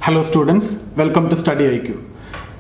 Hello students, welcome to StudyIQ.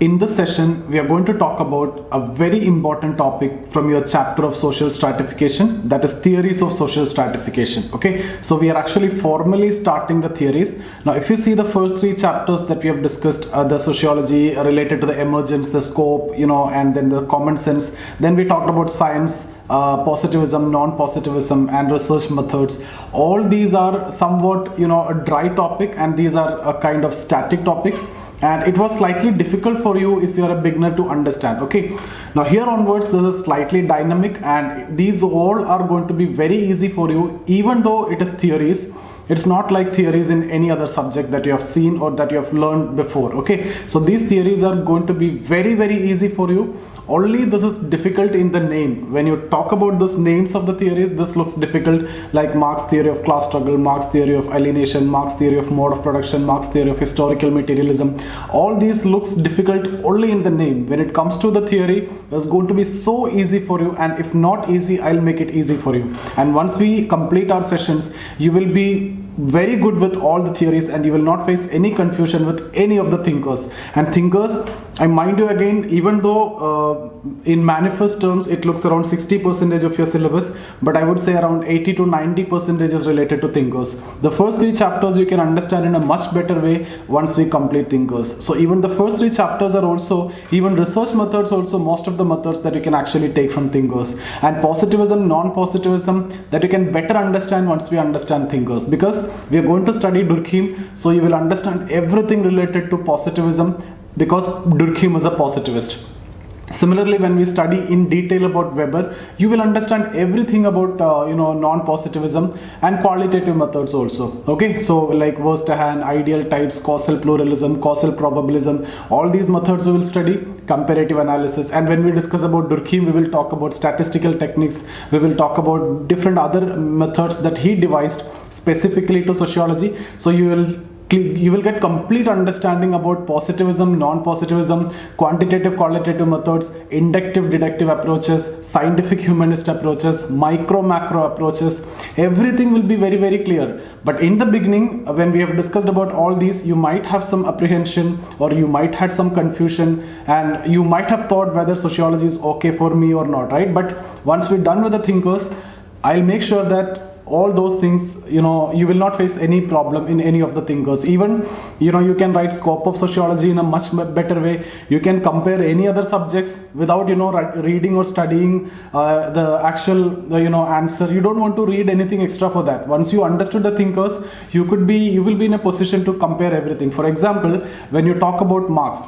In this session, we are going to talk about a very important topic from your chapter of Social Stratification, that is theories of social stratification. Okay, so we are actually formally starting the theories. Now, if you see the first three chapters that we have discussed, the sociology related to the emergence, the scope, and then the common sense, then we talked about science, positivism, non-positivism, and research methods. All these are somewhat a dry topic, and these are a kind of static topic, and it was slightly difficult for you if you are a beginner to understand. Okay, now here onwards this is slightly dynamic, and these all are going to be very easy for you, even though it is theories. It's not like theories in any other subject that you have seen or that you have learned before. Okay, so these theories are going to be very, very easy for you. Only this is difficult in the name. When you talk about those names of the theories, this looks difficult, like Marx theory of class struggle, Marx theory of alienation, Marx theory of mode of production, Marx theory of historical materialism. All these looks difficult only in the name. When it comes to the theory, it's going to be so easy for you, and if not easy, I'll make it easy for you. And once we complete our sessions, you will be very good with all the theories, and you will not face any confusion with any of the thinkers. And thinkers, I mind you again, even though in manifest terms it looks around 60% of your syllabus, but I would say around 80 to 90% is related to thinkers. The first three chapters you can understand in a much better way once we complete thinkers. So even the first three chapters are also, even research methods also, most of the methods that you can actually take from thinkers. And positivism, non-positivism, that you can better understand once we understand thinkers, because we are going to study Durkheim, so you will understand everything related to positivism, because Durkheim is a positivist. Similarly, when we study in detail about Weber, you will understand everything about non-positivism and qualitative methods also. Okay, so like Verstehen, ideal types, causal pluralism, causal probabilism, all these methods we will study, comparative analysis. And when we discuss about Durkheim, we will talk about statistical techniques, we will talk about different other methods that he devised specifically to sociology. So you will get complete understanding about positivism, non-positivism, quantitative, qualitative methods, inductive, deductive approaches, scientific, humanist approaches, micro, macro approaches. Everything will be very, very clear. But in the beginning, when we have discussed about all these, you might have some apprehension, or you might have some confusion, and you might have thought whether sociology is okay for me or not, right? But once we're done with the thinkers, I'll make sure that all those things, you will not face any problem in any of the thinkers. Even, you can write scope of sociology in a much better way. You can compare any other subjects without, reading or studying the actual, answer. You don't want to read anything extra for that. Once you understood the thinkers, you will be in a position to compare everything. For example, when you talk about Marx,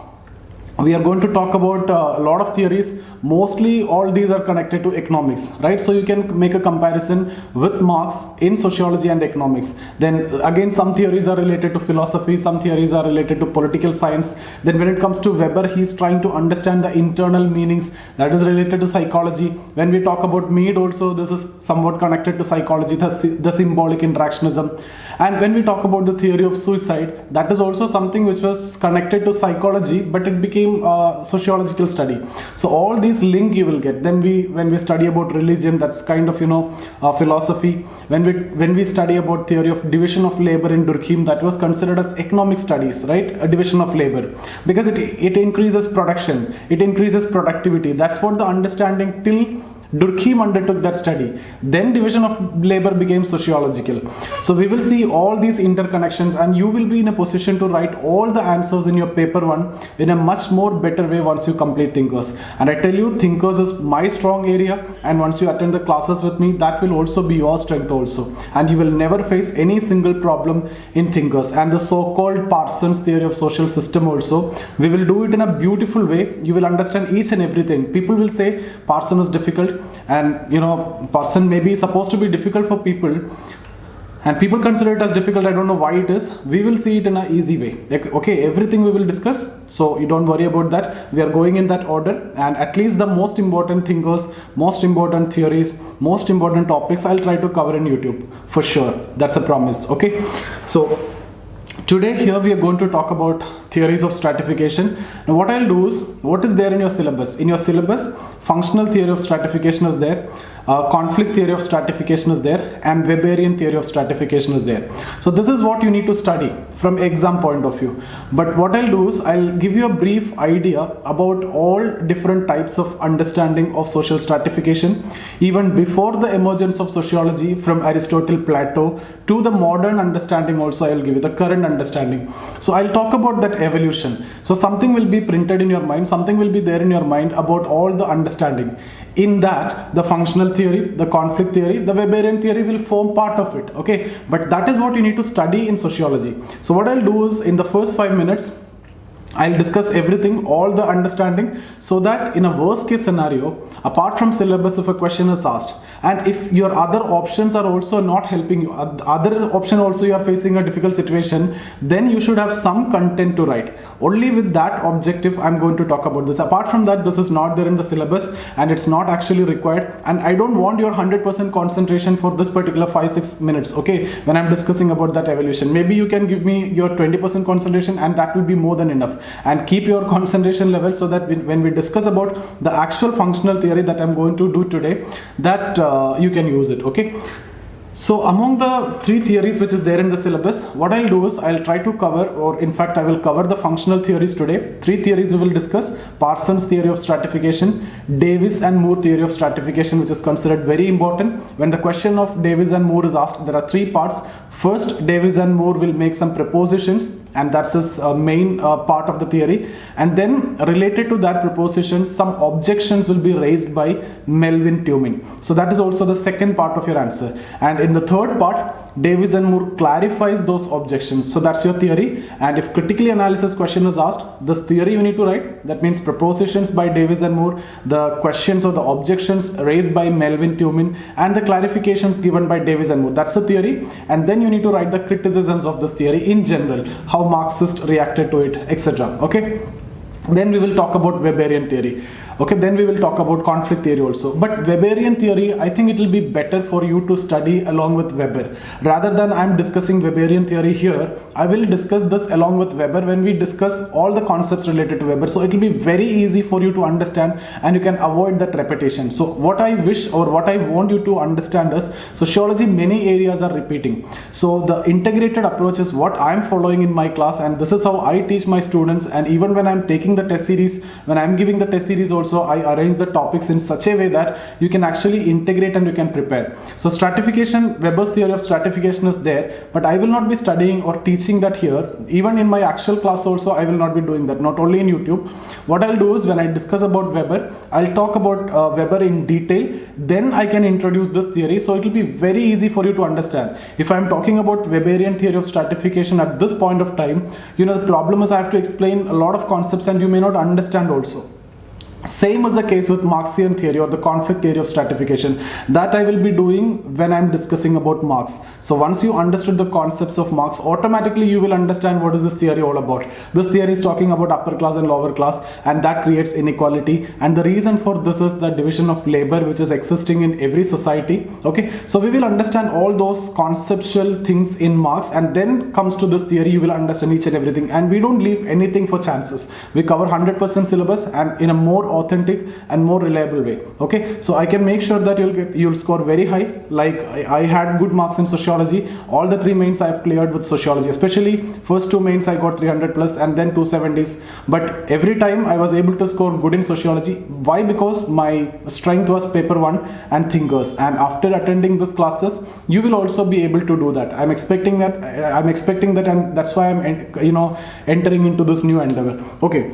we are going to talk about a lot of theories. Mostly all these are connected to economics, right? So you can make a comparison with Marx in sociology and economics. Then again, some theories are related to philosophy, some theories are related to political science. Then when it comes to Weber, he's trying to understand the internal meanings, that is related to psychology. When we talk about Mead also, this is somewhat connected to psychology, the symbolic interactionism. And when we talk about the theory of suicide, that is also something which was connected to psychology, but it became a sociological study. So all these link you will get. Then when we study about religion, that's kind of philosophy. When we study about theory of division of labor in Durkheim, that was considered as economic studies, right? A division of labor, because it increases production, it increases productivity. That's what the understanding till Durkheim undertook that study. Then division of labor became sociological. So we will see all these interconnections, and you will be in a position to write all the answers in your paper one in a much more better way once you complete thinkers. And I tell you, thinkers is my strong area, and once you attend the classes with me, that will also be your strength also, and you will never face any single problem in thinkers. And the so-called Parsons theory of social system also, we will do it in a beautiful way. You will understand each and everything. People will say Parson is difficult, and Parson may be supposed to be difficult for people, and people consider it as difficult. I don't know why it is. We will see it in an easy way. Okay, everything we will discuss, so you don't worry about that. We are going in that order, and at least the most important thinkers, most important theories, most important topics, I'll try to cover in YouTube for sure. That's a promise. Okay, so today here we are going to talk about theories of stratification. Now what I'll do is, what is there in your syllabus? In your syllabus, functional theory of stratification is there, conflict theory of stratification is there, and Weberian theory of stratification is there. So this is what you need to study from exam point of view. But what I'll do is I'll give you a brief idea about all different types of understanding of social stratification, even before the emergence of sociology from Aristotle, Plato, to the modern understanding also. I'll give you the current understanding. So I'll talk about that evolution. So something will be printed in your mind, something will be there in your mind about all the understanding. In that, the functional theory, the conflict theory, the Weberian theory will form part of it, okay? But that is what you need to study in sociology. So what I'll do is, in the first 5 minutes, I'll discuss everything, all the understanding, so that in a worst case scenario, apart from syllabus, if a question is asked, and if your other options are also not helping you, other option also you are facing a difficult situation, then you should have some content to write. Only with that objective I'm going to talk about this. Apart from that, this is not there in the syllabus and it's not actually required, and I don't want your 100% concentration for this particular 5-6 minutes, okay, when I'm discussing about that evolution. Maybe you can give me your 20% concentration and that will be more than enough, and keep your concentration level so that when we discuss about the actual functional theory that I'm going to do today, that you can use it, okay? So among the 3 theories which is there in the syllabus, what I'll do is I'll try to cover, or in fact I will cover the functional theories today. 3 theories we will discuss: Parsons theory of stratification, Davis and Moore theory of stratification, which is considered very important. When the question of Davis and Moore is asked, there are 3 parts. First, Davis and Moore will make some propositions, and that's his main part of the theory, and then related to that propositions, some objections will be raised by Melvin Tumin. So that is also the second part of your answer. And in the third part, Davis and Moore clarifies those objections. So that's your theory, and if critically analysis question is asked, this theory you need to write. That means propositions by Davis and Moore, the questions or the objections raised by Melvin Tumin, and the clarifications given by Davis and Moore. That's the theory. And then you need to write the criticisms of this theory in general, how Marxists reacted to it, etc. Okay. Then we will talk about Weberian theory. Okay, then we will talk about conflict theory also. But Weberian theory, I think it will be better for you to study along with Weber. Rather than I'm discussing Weberian theory here, I will discuss this along with Weber when we discuss all the concepts related to Weber. So it will be very easy for you to understand, and you can avoid that repetition. So what I wish, or what I want you to understand is, sociology, many areas are repeating. So the integrated approach is what I'm following in my class, and this is how I teach my students. And even when I'm taking the test series, when I'm giving the test series also, I arrange the topics in such a way that you can actually integrate and you can prepare. So stratification, Weber's theory of stratification is there, but I will not be studying or teaching that here. Even in my actual class also, I will not be doing that, not only in YouTube. What I'll do is, when I discuss about Weber, I'll talk about Weber in detail, then I can introduce this theory, so it will be very easy for you to understand. If I'm talking about Weberian theory of stratification at this point of time, you know, the problem is I have to explain a lot of concepts and you may not understand also. Same is the case with Marxian theory or the conflict theory of stratification. That I will be doing when I'm discussing about Marx. So once you understood the concepts of Marx, automatically you will understand what is this theory all about. This theory is talking about upper class and lower class, and that creates inequality. And the reason for this is the division of labor which is existing in every society. Okay, so we will understand all those conceptual things in Marx, and then comes to this theory, you will understand each and everything. And we don't leave anything for chances. We cover 100% syllabus, and in a more authentic and more reliable way. Okay, so I can make sure that you'll score very high. Like I had good marks in sociology. All the 3 mains I have cleared with sociology, especially first 2 mains I got 300 plus and then 270s. But every time I was able to score good in sociology. Why? Because my strength was paper 1 and thinkers. And after attending these classes, you will also be able to do that. I'm expecting that, and that's why I'm entering into this new endeavor. Okay.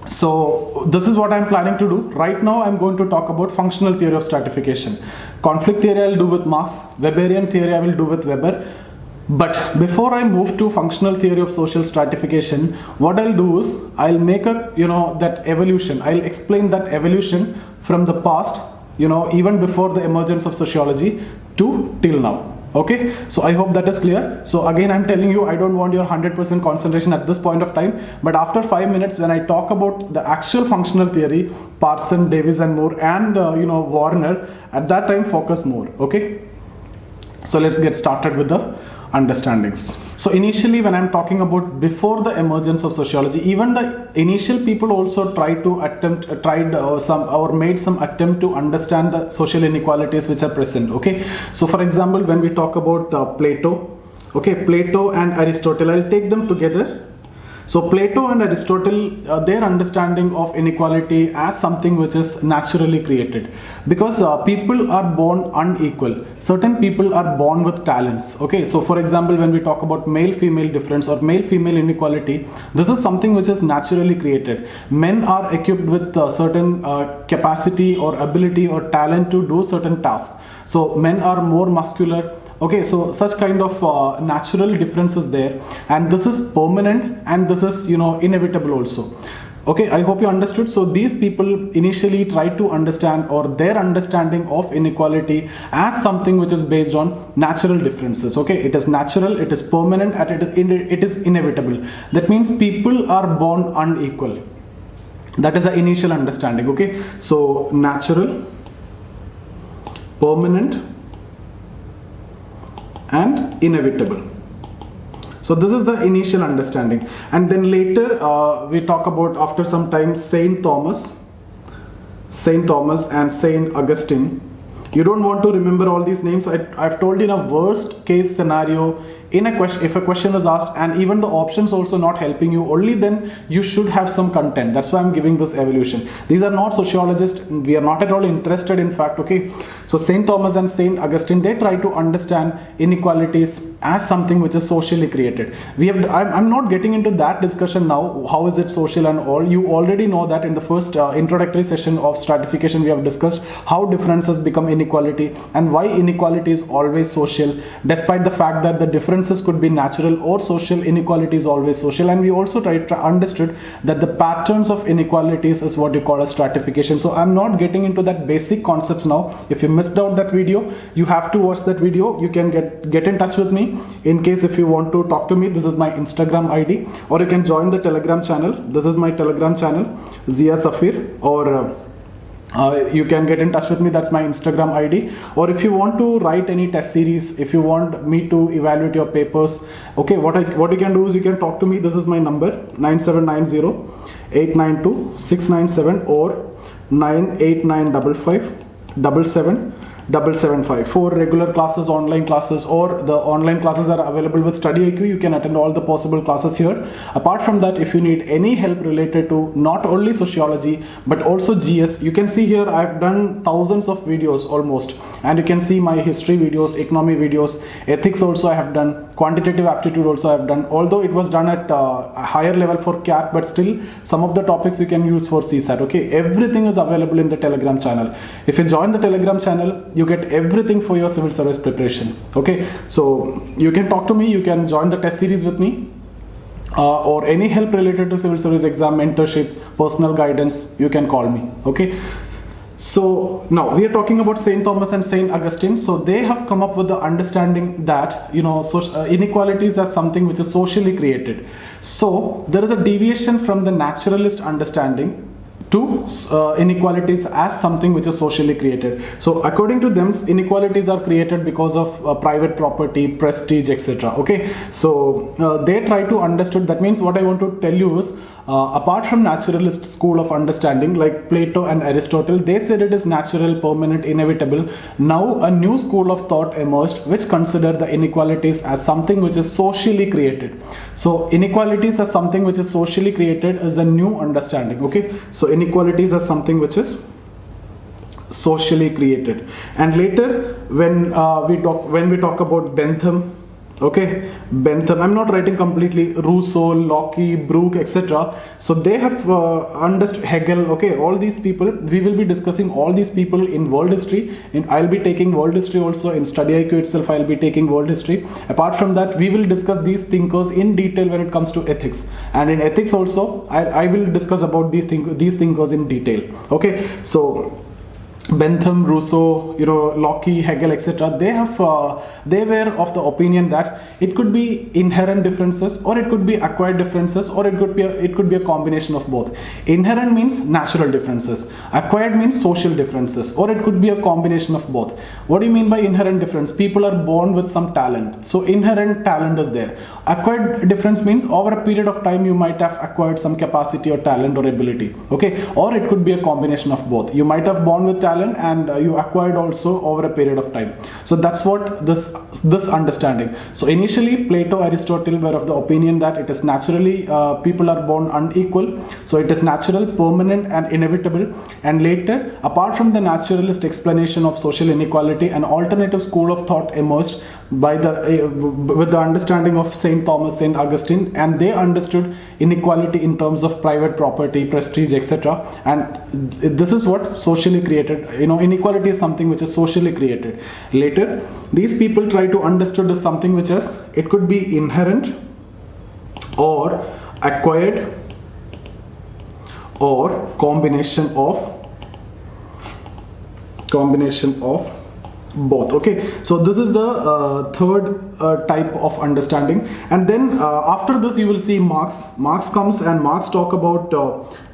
So this is what I'm planning to do. Right now I'm going to talk about functional theory of stratification. Conflict theory I'll do with Marx. Weberian theory I will do with Weber. But before I move to functional theory of social stratification, what I'll do is I'll make that evolution. I'll explain that evolution from the past, even before the emergence of sociology to till now. Okay, so I hope that is clear. So again, I'm telling you, I don't want your 100% concentration at this point of time, but after 5 minutes, when I talk about the actual functional theory, Parson, Davis and Moore, and Warner, at that time focus more. Okay, so let's get started with the understandings. So initially, when I'm talking about before the emergence of sociology, even the initial people also made some attempt to understand the social inequalities which are present. Okay, so for example, when we talk about Plato and Aristotle, I'll take them together. So Plato and Aristotle, their understanding of inequality as something which is naturally created, because people are born unequal. Certain people are born with talents. Okay, so for example, when we talk about male-female difference or male-female inequality, this is something which is naturally created. Men are equipped with certain capacity or ability or talent to do certain tasks. So men are more muscular. Okay, so such kind of natural differences there, and this is permanent, and this is inevitable also. Okay, I hope you understood. So these people initially tried to understand, or their understanding of inequality as something which is based on natural differences. Okay, it is natural, it is permanent, and it is inevitable. That means people are born unequal. That is the initial understanding. Okay, so natural, permanent, and inevitable. So this is the initial understanding, and then later we talk about, after some time, Saint Thomas and Saint Augustine. You don't want to remember all these names. I've told you, in a worst case scenario, if a question is asked and even the options also not helping you, only then you should have some content. That's why I'm giving this evolution. These are not sociologists. We are not at all interested, in fact. Okay, so Saint Thomas and Saint Augustine, they try to understand inequalities as something which is socially created. I'm not getting into that discussion now. How is it social and all? You already know that in the first introductory session of stratification, we have discussed how differences become inequality and why inequality is always social, despite the fact that the differences could be natural or social. Inequality is always social. And we also understood that the patterns of inequalities is what you call as stratification. So I'm not getting into that basic concepts now. If you missed out that video, you have to watch that video. You can get in touch with me. In case if you want to talk to me, this is my Instagram ID, or you can join the Telegram channel. This is my Telegram channel, Zia Safir, or you can get in touch with me. That's my Instagram ID. Or if you want to write any test series, if you want me to evaluate your papers, okay, what you can do is you can talk to me. This is my number, 9790-892-697 or 98955-77775. For regular classes, online classes, or the online classes are available with StudyIQ. You can attend all the possible classes here. Apart from that, if you need any help related to not only sociology but also GS, you can see here I've done thousands of videos almost, and you can see my history videos, economy videos, ethics also I have done, quantitative aptitude also I have done, although it was done at a higher level for CAT, but still some of the topics you can use for CSAT. Okay, everything is available in the Telegram channel. If you join the Telegram channel, you get everything for your civil service preparation. Okay, so you can talk to me, you can join the test series with me, or any help related to civil service exam, mentorship, personal guidance, you can call me. Okay, so now we are talking about Saint Thomas and Saint Augustine. So they have come up with the understanding that inequalities are something which is socially created. So there is a deviation from the naturalist understanding to inequalities as something which is socially created. So according to them, inequalities are created because of private property, prestige, etc. Okay, so they try to understand. That means what I want to tell you is, apart from naturalist school of understanding like Plato and Aristotle, they said it is natural, permanent, inevitable. Now a new school of thought emerged which consider the inequalities as something which is socially created. So inequalities as something which is socially created is a new understanding. Okay, so inequalities as something which is socially created. And later when we talk about Bentham, okay, Bentham, I'm not writing completely, Rousseau, Locke, Brooke, etc. So they have understood Hegel. Okay, all these people, we will be discussing all these people in world history. I'll be taking world history also. In StudyIQ itself, I'll be taking world history. Apart from that, we will discuss these thinkers in detail when it comes to ethics. And in ethics also, I will discuss about these thinkers in detail. Okay, so Bentham, Rousseau, Locke, Hegel, etc. They were of the opinion that it could be inherent differences, or it could be acquired differences, or it could be a combination of both. Inherent means natural differences. Acquired means social differences, or it could be a combination of both. What do you mean by inherent difference? People are born with some talent, so inherent talent is there. Acquired difference means over a period of time you might have acquired some capacity or talent or ability. Okay, or it could be a combination of both. You might have born with talent and you acquired also over a period of time. So that's what this understanding. So initially Plato, Aristotle were of the opinion that it is naturally people are born unequal, so it is natural, permanent and inevitable. And later, apart from the naturalist explanation of social inequality, an alternative school of thought emerged with the understanding of St. Thomas, St. Augustine, and they understood inequality in terms of private property, prestige, etc. And this is what socially created. Inequality is something which is socially created. Later, these people try to understand as something which is, it could be inherent or acquired or combination of both. Okay, so this is the third type of understanding. And then after this you will see Marx comes, and Marx talk about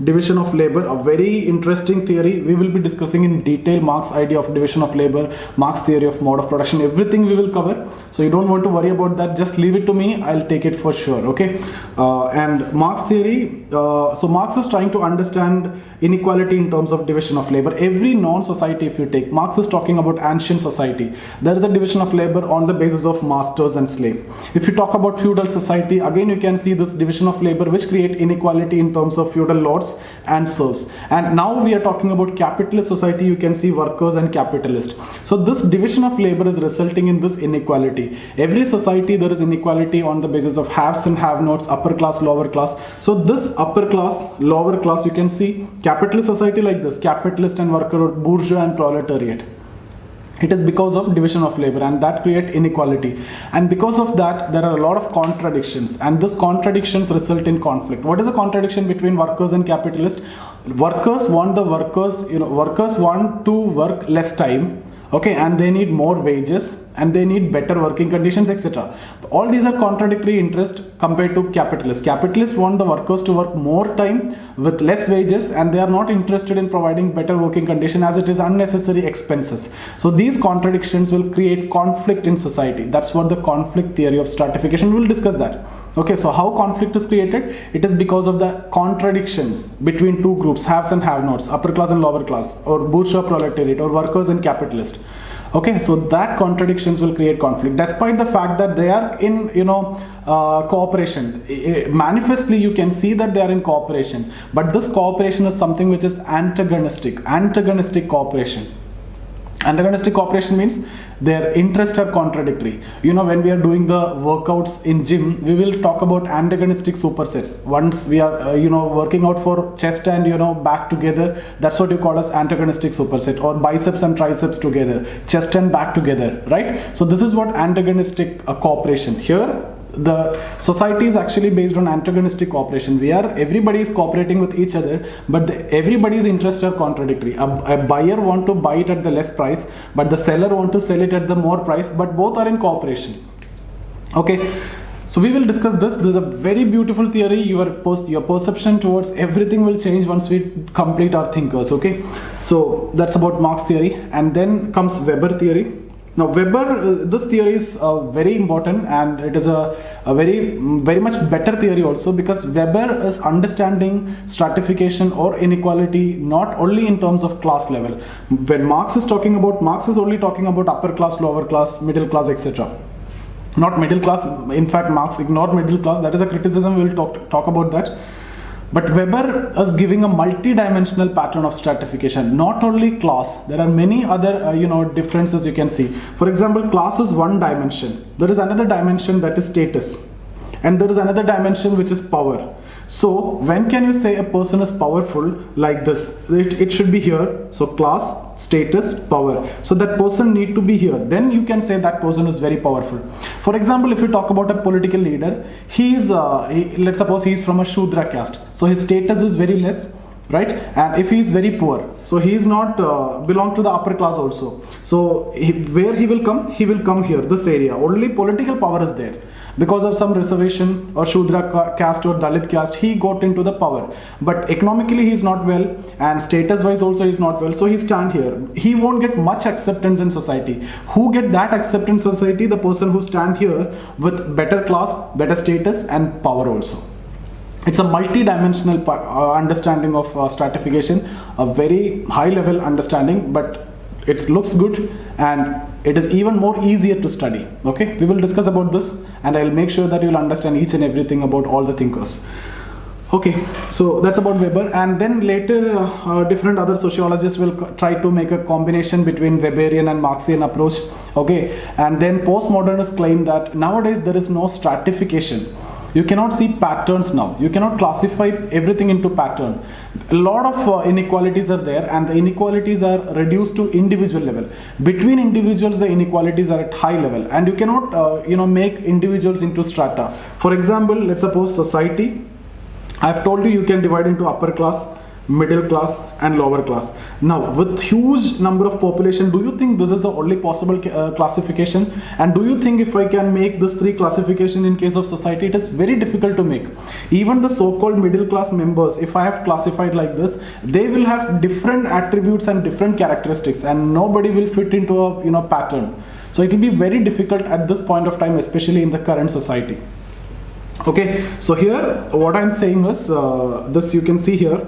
division of labor, a very interesting theory. We will be discussing in detail Marx idea of division of labor, Marx theory of mode of production, everything we will cover. So you don't want to worry about that, just leave it to me, I'll take it for sure. Okay, and Marx theory, so Marx is trying to understand inequality in terms of division of labor. Every non-society, if you take, Marx is talking about ancient society, there is a division of labor on the basis of masters and slave. If you talk about feudal society, again you can see this division of labor which create inequality in terms of feudal lords and serfs. And now we are talking about capitalist society, you can see workers and capitalists. So this division of labor is resulting in this inequality. Every society there is inequality on the basis of haves and have-nots, upper class, lower class. So this upper class, lower class, you can see capitalist society like this, capitalist and worker, bourgeois and proletariat. It is because of division of labor, and that create inequality. And because of that, there are a lot of contradictions, and these contradictions result in conflict. What is the contradiction between workers and capitalists? Workers want to work less time, okay, and they need more wages, and they need better working conditions, etc. All these are contradictory interests compared to capitalists. Capitalists want the workers to work more time with less wages, and they are not interested in providing better working condition, as it is unnecessary expenses. So these contradictions will create conflict in society. That's what the conflict theory of stratification will discuss that. Okay, so how conflict is created? It is because of the contradictions between two groups, haves and have-nots, upper class and lower class, or bourgeois proletariat, or workers and capitalists. Okay, so that contradictions will create conflict, despite the fact that they are in cooperation. Manifestly you can see that they are in cooperation, but this cooperation is something which is antagonistic cooperation. Antagonistic cooperation means their interests are contradictory. When we are doing the workouts in gym, we will talk about antagonistic supersets. Once we are working out for chest and back together, that's what you call as antagonistic superset, or biceps and triceps together, chest and back together, right? So this is what antagonistic cooperation. Here the society is actually based on antagonistic cooperation. Everybody is cooperating with each other, but everybody's interests are contradictory. A buyer want to buy it at the less price, but the seller want to sell it at the more price, but both are in cooperation. Okay, so we will discuss this. This is a very beautiful theory. Your perception towards everything will change once we complete our thinkers. Okay, so that's about Marx theory. And then comes Weber theory. Now Weber, this theory is very important, and it is a very much better theory also, because Weber is understanding stratification or inequality not only in terms of class level. When Marx is talking about, Marx is only talking about upper class, lower class, middle class, etc. Not middle class. In fact, Marx ignored middle class. That is a criticism. We will talk about that. But Weber is giving a multi-dimensional pattern of stratification, not only class. There are many other differences you can see. For example, class is one dimension. There is another dimension that is status, and there is another dimension which is power. So when can you say a person is powerful? Like this, it should be here. So class, status, power. So that person need to be here. Then you can say that person is very powerful. For example, if you talk about a political leader, let's suppose he is from a Shudra caste. So his status is very less. right? And if he is very poor, so he is not belong to the upper class also. So where he will come here, this area. Only political power is there. Because of some reservation or Shudra caste or Dalit caste, he got into the power. But economically he is not well, and status wise also he is not well. So he stand here. He won't get much acceptance in society. Who get that acceptance in society? The person who stand here with better class, better status and power also. It's a multi-dimensional understanding of stratification, a very high level understanding, but it looks good and it is even more easier to study. Okay, we will discuss about this and I'll make sure that you'll understand each and everything about all the thinkers. Okay, so that's about Weber, and then later different other sociologists will try to make a combination between Weberian and Marxian approach. Okay, and then postmodernists claim that nowadays there is no stratification. You cannot see patterns now. You cannot classify everything into pattern. A lot of inequalities are there, and the inequalities are reduced to individual level. Between individuals, the inequalities are at high level, and you cannot make individuals into strata. For example, let's suppose society. I've told you can divide into upper class, middle class and lower class. Now with huge number of population, do you think this is the only possible classification? And do you think if I can make this three classification in case of society? It is very difficult to make. Even the so-called middle class members, if I have classified like this, they will have different attributes and different characteristics, and nobody will fit into a pattern. So it will be very difficult at this point of time, especially in the current society. Okay, so here what I'm saying is this you can see here.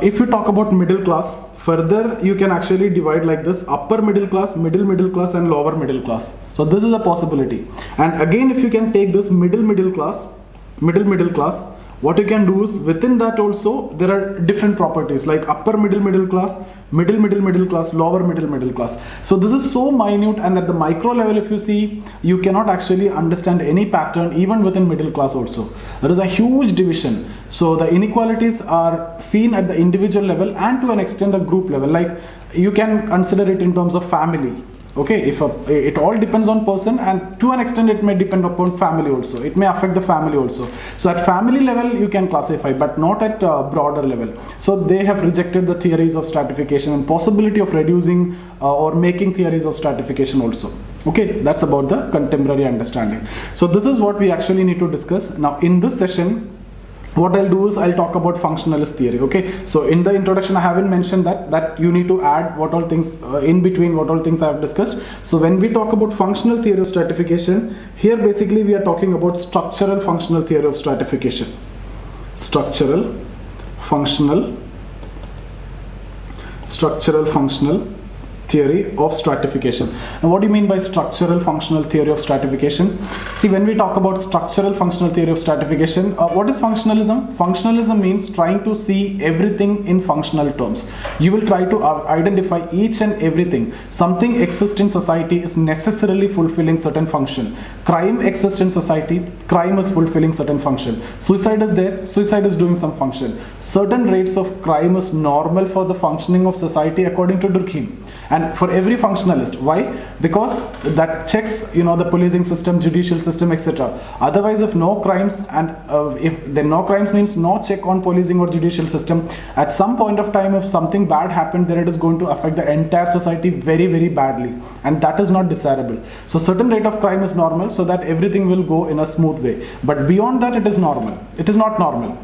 If you talk about middle class, further you can actually divide like this: upper middle class, middle class and lower middle class. So this is a possibility. And again, if you can take this middle class, what you can do is within that also there are different properties like upper middle class, middle class, lower middle class. So this is so minute, and at the micro level if you see, you cannot actually understand any pattern even within middle class also. There is a huge division. So the inequalities are seen at the individual level and to an extent a group level. Like you can consider it in terms of family. Okay, it all depends on person, and to an extent it may depend upon family also. It may affect the family also. So at family level you can classify, but not at broader level. So they have rejected the theories of stratification and possibility of reducing or making theories of stratification also. Okay, that's about the contemporary understanding. So this is what we actually need to discuss. Now in this session, what I'll do is I'll talk about functionalist theory. Okay, so in the introduction I haven't mentioned that you need to add what all things in between what all things I have discussed. So when we talk about functional theory of stratification, here basically we are talking about structural functional theory of stratification. Structural functional theory of stratification. Now what do you mean by structural functional theory of stratification? See, when we talk about structural functional theory of stratification, what is functionalism? Functionalism means trying to see everything in functional terms. You will try to identify each and everything. Something exists in society is necessarily fulfilling certain function. Crime exists in society, crime is fulfilling certain function. Suicide is there, suicide is doing some function. Certain rates of crime is normal for the functioning of society according to Durkheim. And for every functionalist. Why? Because that checks, the policing system, judicial system, etc. Otherwise, if no crimes, and if then no crimes means no check on policing or judicial system, at some point of time, if something bad happened, then it is going to affect the entire society very, very badly. And that is not desirable. So certain rate of crime is normal so that everything will go in a smooth way. But beyond that, it is normal. It is not normal.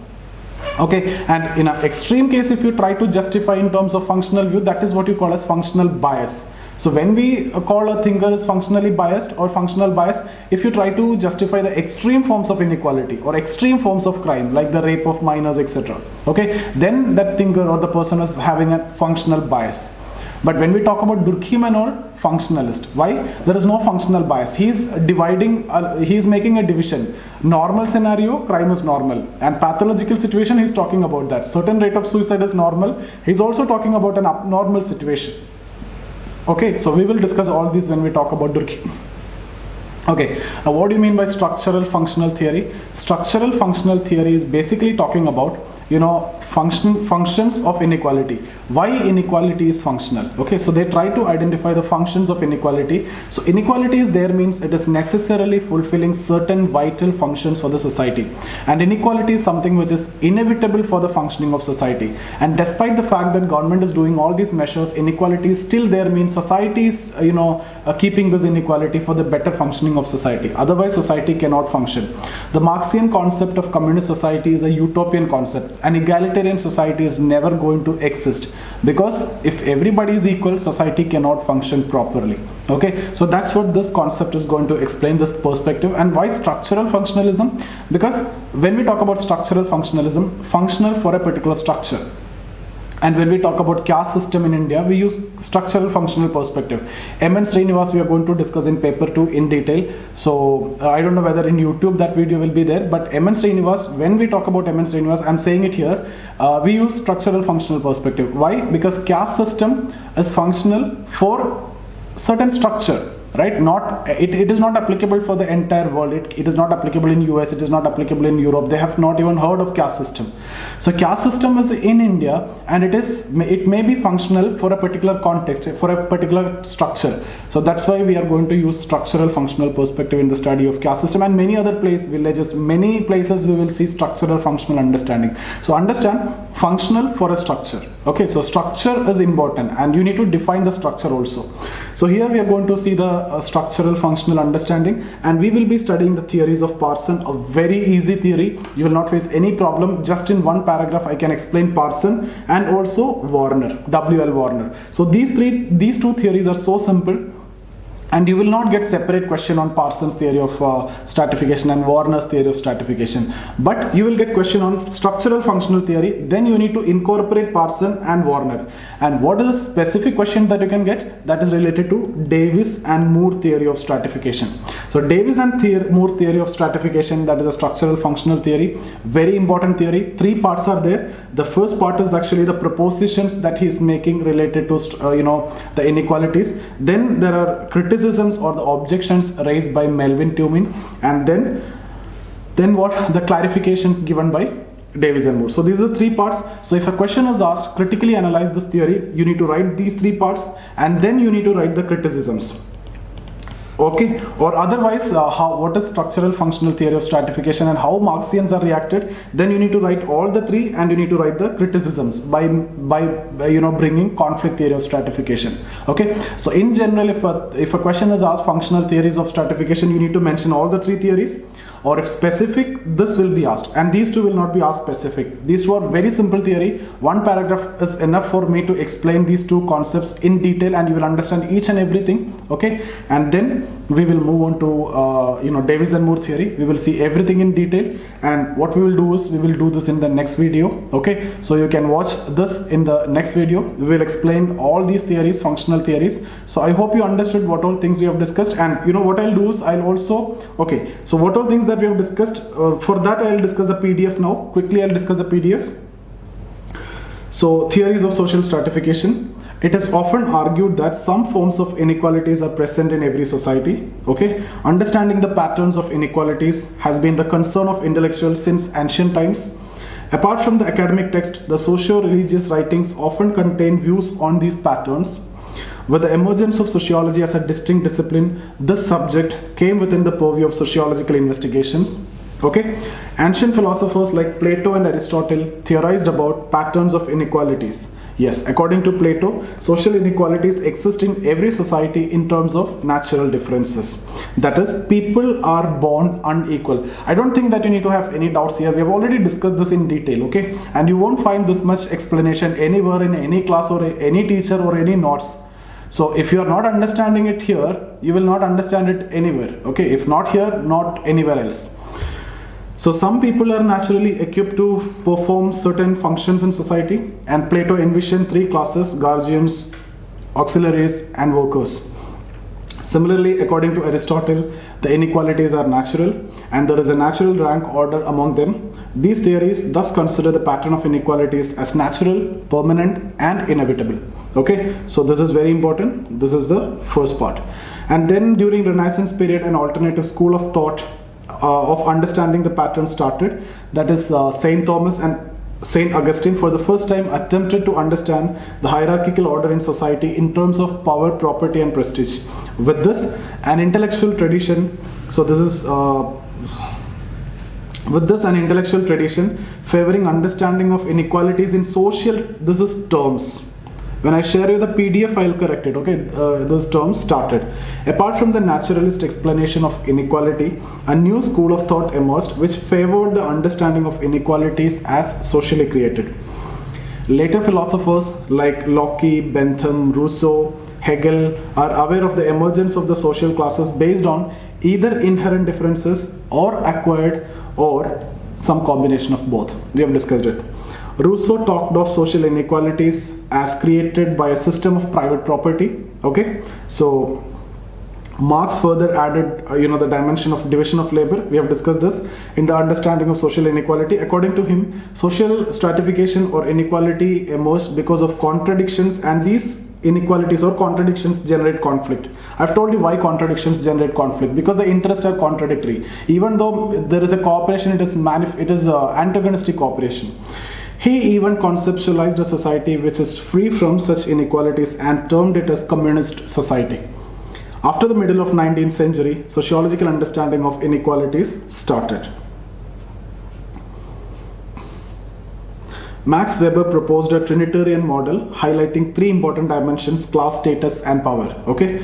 Okay, and in an extreme case, if you try to justify in terms of functional view, that is what you call as functional bias. So when we call a thinker as functionally biased or functional bias, if you try to justify the extreme forms of inequality or extreme forms of crime like the rape of minors, etc., okay, then that thinker or the person is having a functional bias. But when we talk about Durkheim and all, functionalist. Why? There is no functional bias. He is dividing, he is making a division. Normal scenario, crime is normal. And pathological situation, he is talking about that. Certain rate of suicide is normal. He is also talking about an abnormal situation. Okay, so we will discuss all these when we talk about Durkheim. Okay, now what do you mean by structural functional theory? Structural functional theory is basically talking about functions of inequality. Why inequality is functional? Okay, so they try to identify the functions of inequality. So inequality is there means it is necessarily fulfilling certain vital functions for the society, and inequality is something which is inevitable for the functioning of society. And despite the fact that government is doing all these measures, inequality is still there means society is keeping this inequality for the better functioning of society. Otherwise society cannot function. The Marxian concept of communist society is a utopian concept. An egalitarian society is never going to exist, because if everybody is equal, society cannot function properly. Okay, so that's what this concept is going to explain, this perspective. And why structural functionalism? Because when we talk about structural functionalism, functional for a particular structure. And when we talk about caste system in India, we use structural functional perspective. M. N. Srinivas we are going to discuss in paper 2 in detail. So I don't know whether in YouTube that video will be there, but M. N. Srinivas, when we talk about M. N. Srinivas, I'm saying it here, we use structural functional perspective. Why? Because caste system is functional for certain structure. Right? It is not applicable for the entire world. It is not applicable in US. It is not applicable in Europe. They have not even heard of caste system. So caste system is in India, and it may be functional for a particular context, for a particular structure. So that's why we are going to use structural functional perspective in the study of caste system, and many other villages, many places we will see structural functional understanding. So understand functional for a structure. Okay, so structure is important, and you need to define the structure also. So here we are going to see the structural functional understanding, and we will be studying the theories of Parson, a very easy theory. You will not face any problem. Just in one paragraph I can explain Parson and also Warner, W.L. Warner. So these two theories are so simple, and you will not get separate question on Parson's theory of stratification and Warner's theory of stratification, but you will get question on structural functional theory. Then you need to incorporate Parson and Warner. And what is the specific question that you can get? That is related to Davis and Moore theory of stratification. So Davis and Moore theory of stratification, that is a structural functional theory, very important theory. 3 parts are there. The first part is actually the propositions that he is making related to the inequalities. Then there are criticisms or the objections raised by Melvin Tumin, and then what? The clarifications given by Davis and Moore. So these are 3 parts. So if a question is asked, critically analyze this theory, you need to write these 3 parts, and then you need to write the criticisms. Okay, or otherwise what is structural functional theory of stratification and how Marxians are reacted, then you need to write all the 3, and you need to write the criticisms by bringing conflict theory of stratification. Okay, so in general, if a question is asked functional theories of stratification, you need to mention all the 3 theories, or if specific, this will be asked, and these 2 will not be asked specific. These 2 are very simple theory. 1 paragraph is enough for me to explain these 2 concepts in detail, and you will understand each and everything. Okay, and then we will move on to Davis and Moore theory. We will see everything in detail, and what we will do is we will do this in the next video. Okay, so you can watch this in the next video. We will explain all these theories, functional theories. So I hope you understood what all things we have discussed, and what I'll do is I'll also so what all things that we have discussed, for that I'll discuss a PDF now. Quickly I'll discuss a PDF. So theories of social stratification. It is often argued that some forms of inequalities are present in every society. Okay, understanding the patterns of inequalities has been the concern of intellectuals since ancient times. Apart from the academic text, the socio-religious writings often contain views on these patterns. With the emergence of sociology as a distinct discipline, this subject came within the purview of sociological investigations. Okay, ancient philosophers like Plato and Aristotle theorized about patterns of inequalities. Yes, according to Plato, social inequalities exist in every society in terms of natural differences. That is, people are born unequal. I don't think that you need to have any doubts here. We have already discussed this in detail, okay? And you won't find this much explanation anywhere in any class or any teacher or any notes. So if you are not understanding it here, you will not understand it anywhere, okay? If not here, not anywhere else. So some people are naturally equipped to perform certain functions in society, and Plato envisioned 3 classes: guardians, auxiliaries, and workers. Similarly, according to Aristotle, the inequalities are natural, and there is a natural rank order among them. These theories thus consider the pattern of inequalities as natural, permanent, and inevitable. Okay, so this is very important. This is the first part. And then during Renaissance period, an alternative school of thought of understanding the pattern started. That is St. Thomas and St. Augustine for the first time attempted to understand the hierarchical order in society in terms of power, property, and prestige. With this, an intellectual tradition, an intellectual tradition favoring understanding of inequalities in social, this is terms. When I share you the PDF, I'll correct it, okay? Those terms started. Apart from the naturalist explanation of inequality, a new school of thought emerged which favored the understanding of inequalities as socially created. Later philosophers like Locke, Bentham, Rousseau, Hegel are aware of the emergence of the social classes based on either inherent differences or acquired or some combination of both. We have discussed it. Rousseau talked of social inequalities as created by a system of private property. Okay, so Marx further added, the dimension of division of labor. We have discussed this in the understanding of social inequality. According to him, social stratification or inequality emerged because of contradictions, and these inequalities or contradictions generate conflict. I've told you why contradictions generate conflict, because the interests are contradictory. Even though there is a cooperation, it is antagonistic cooperation. He even conceptualized a society which is free from such inequalities and termed it as communist society. After the middle of 19th century, sociological understanding of inequalities started. Max Weber proposed a Trinitarian model highlighting three important dimensions: class, status, and power, okay?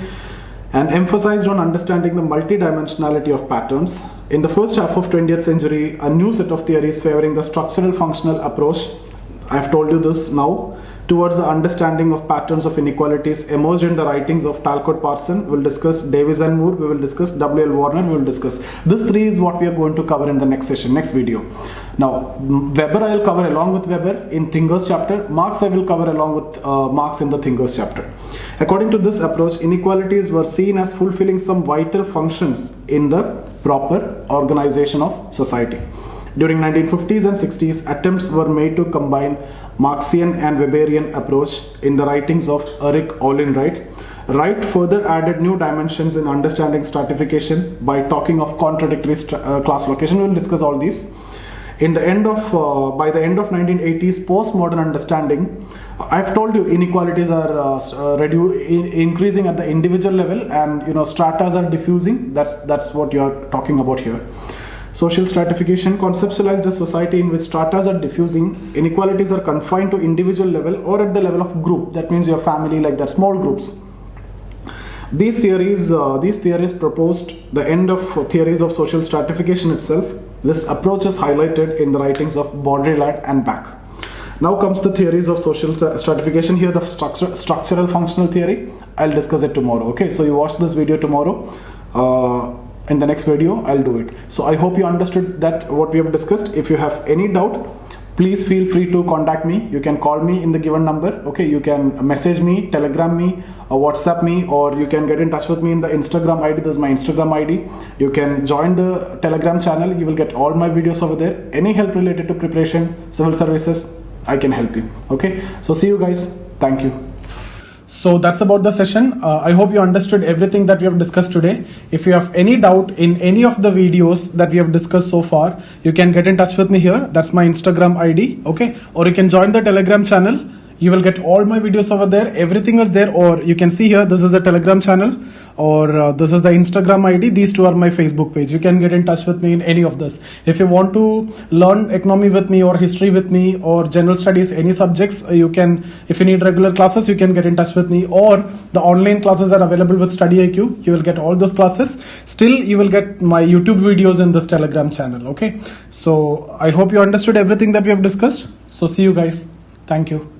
And emphasized on understanding the multidimensionality of patterns. In the first half of 20th century, a new set of theories favoring the structural functional approach, I've told you this now, towards the understanding of patterns of inequalities emerged in the writings of Talcott Parson. We'll discuss Davis and Moore, we will discuss W.L. Warner, we will discuss. This three is what we are going to cover in the next session, next video. Now, Weber I will cover along with Weber in Thinkers chapter. Marx I will cover along with Marx in the Thinkers chapter. According to this approach, inequalities were seen as fulfilling some vital functions in the proper organization of society. During 1950s and 60s, attempts were made to combine Marxian and Weberian approach in the writings of Eric Olin Wright. Wright further added new dimensions in understanding stratification by talking of contradictory class location. We will discuss all these. By the end of 1980s, postmodern understanding, I've told you inequalities are increasing at the individual level, and stratas are diffusing. That's what you are talking about here. Social stratification conceptualized a society in which stratas are diffusing, inequalities are confined to individual level or at the level of group. That means your family, like that, small groups. These theories proposed the end of theories of social stratification itself. This approach is highlighted in the writings of Baudrillard and Bach. Now comes the theories of social stratification. Here the structural functional theory. I'll discuss it tomorrow. Okay, so you watch this video tomorrow. In the next video, I'll do it. So I hope you understood that what we have discussed. If you have any doubt, please feel free to contact me. You can call me in the given number. Okay, you can message me, telegram me, or WhatsApp me, or you can get in touch with me in the Instagram ID. This is my Instagram ID. You can join the Telegram channel. You will get all my videos over there. Any help related to preparation, civil services, I can help you. Okay, so see you guys. Thank you. So that's about the session. I hope you understood everything that we have discussed today. If you have any doubt in any of the videos that we have discussed so far, you can get in touch with me here. That's my Instagram ID. Okay, or you can join the Telegram channel. You will get all my videos over there. Everything is there. Or you can see here, this is the Telegram channel, or this is the Instagram ID. These two are my Facebook page. You can get in touch with me in any of this. If you want to learn economy with me or history with me or general studies, any subjects, you can, if you need regular classes, you can get in touch with me, or the online classes are available with StudyIQ. You will get all those classes. Still, you will get my YouTube videos in this Telegram channel. Okay. So I hope you understood everything that we have discussed. So see you guys. Thank you.